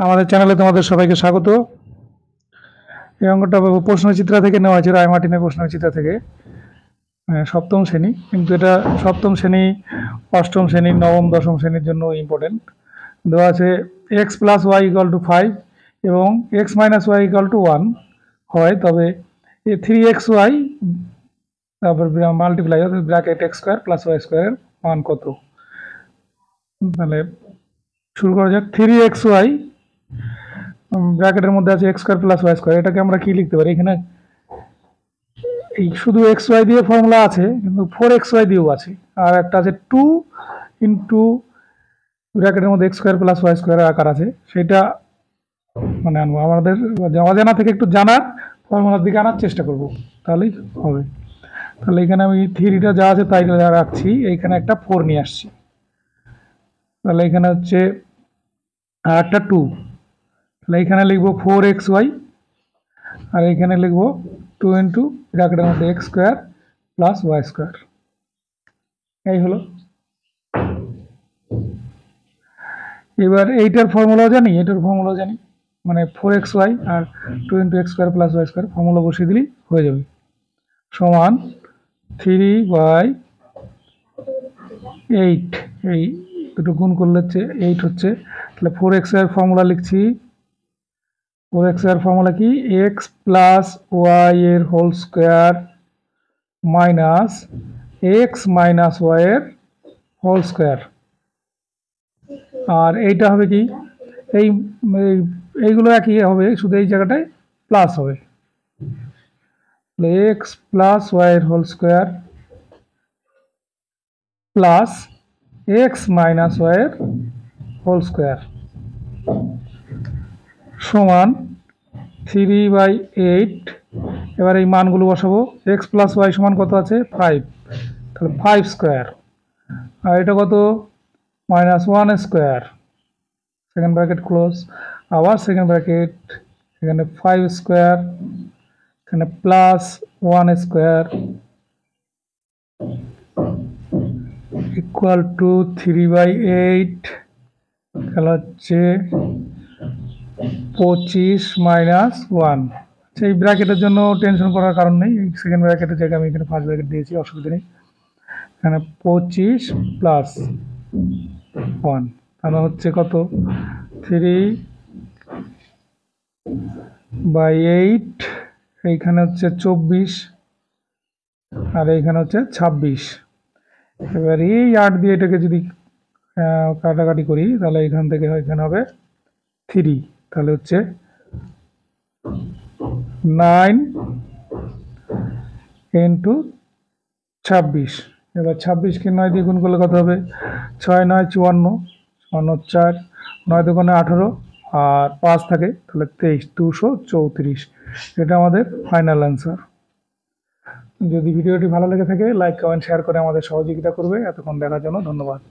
আমাদের চ্যানেলে তোমাদের সবাইকে স্বাগত। এই অঙ্কটা প্রশ্নচিত্রা থেকে নেওয়া হয়েছে, রায়মার্টিনের প্রশ্নচিত্রা থেকে, সপ্তম শ্রেণী। কিন্তু এটা সপ্তম শ্রেণী, অষ্টম শ্রেণী, নবম দশম শ্রেণীর জন্য ইম্পর্টেন্ট। দেওয়া আছে x plus y equals to 5 এবং x minus y equals to 1 হয়, তবে 3xy তারপর multiply bracket x square plus y স্কোয়ারের মান কত। তাহলে শুরু করা যাক। 3xy ব্র্যাকেটের মধ্যে আছে x square plus y square. এটাকে আমরা কি লিখতে পারি? এখানে এই শুধু এক্স ওয়াই দিয়ে ফর্মুলা আছে, কিন্তু 4xy দিয়েও আছে, আর একটা আছে 2 ইন্টু ব্র্যাকেটের মধ্যে এক্স স্কোয়ার প্লাস ওয়াই স্কোয়ারের আকার আছে, সেটা মানে আনবো। আমাদের অজানা থেকে একটু জানার ফর্মুলার দিকে আনার চেষ্টা করব, তাহলেই হবে। তাহলে এখানে আমি থ্রিটা যা আছে তাই রাখছি, এইখানে একটা 4 নিয়ে আসছি। তাহলে এখানে হচ্ছে আর একটা 2, তাহলে এখানে লিখবো 4xy, আর এখানে লিখবো 2 ইন্টু ব্র্যাকেটের মধ্যে x square plus y square. এই হলো। এবার এইটার ফর্মুলাও জানি, এটার ফর্মুলাও জানি, মানে 4xy আর 2 into x square plus y square formula বসিয়ে দিলেই হয়ে যাবে, সমান 3/8। এই দুটো গুণ করলে হচ্ছে 8 হচ্ছে। তাহলে 4xy এর ফর্মুলা লিখছি। 4xy এর ফর্মুলা কি? এক্স প্লাস ওয়াই এর whole square minus x minus y এর হোল স্কোয়ার। আর এইটা হবে কি? এইগুলো একই হবে, শুধু এই জায়গাটায় প্লাস হবে। এক্স প্লাস ওয়াই এর whole square plus x minus y এর হোল স্কোয়ার সমান 3/8। এবার এই মানগুলো বসাবো। এক্স প্লাস ওয়াই সমান কত আছে? 5, তাহলে 5 স্কোয়ার। আর এটা কত? -1 স্কোয়ার, সেকেন্ড ব্র্যাকেট ক্লোজ, আবার সেকেন্ড ব্র্যাকেট, এখানে 5 স্কোয়ার, এখানে প্লাস 1 স্কোয়ার ইকুয়াল টু 3/8। তাহলে হচ্ছে 25 মাইনাস 1। আচ্ছা, এই ব্র্যাকেটের জন্য টেনশন করার কারণ নেই, সেকেন্ড ব্র্যাকেটের জায়গায় আমি এখানে ফার্স্ট ব্র্যাকেট দিয়েছি, অসুবিধা নেই। এখানে 25 প্লাস 1, তাহলে হচ্ছে কত? 3/8। এইখানে হচ্ছে 24 আর এইখানে হচ্ছে 26। এবার এই 8 দিয়ে এটাকে যদি কাটাকাটি করি, তাহলে এখান থেকে এখানে হবে 3, তাহলে হচ্ছে 9 ইন্টু 26। এবার 26কে 9 দিয়ে গুণ করলে কত হবে? 6 9 54, 54 4, 9 দোকানে 18, আর 5 থাকে, তাহলে 23, 234। এটা আমাদের ফাইনাল অ্যান্সার। যদি ভিডিওটি ভালো লেগে থাকে, লাইক কমেন্ট শেয়ার করে আমাদের সহযোগিতা করবে। এতক্ষণ দেখার জন্য ধন্যবাদ।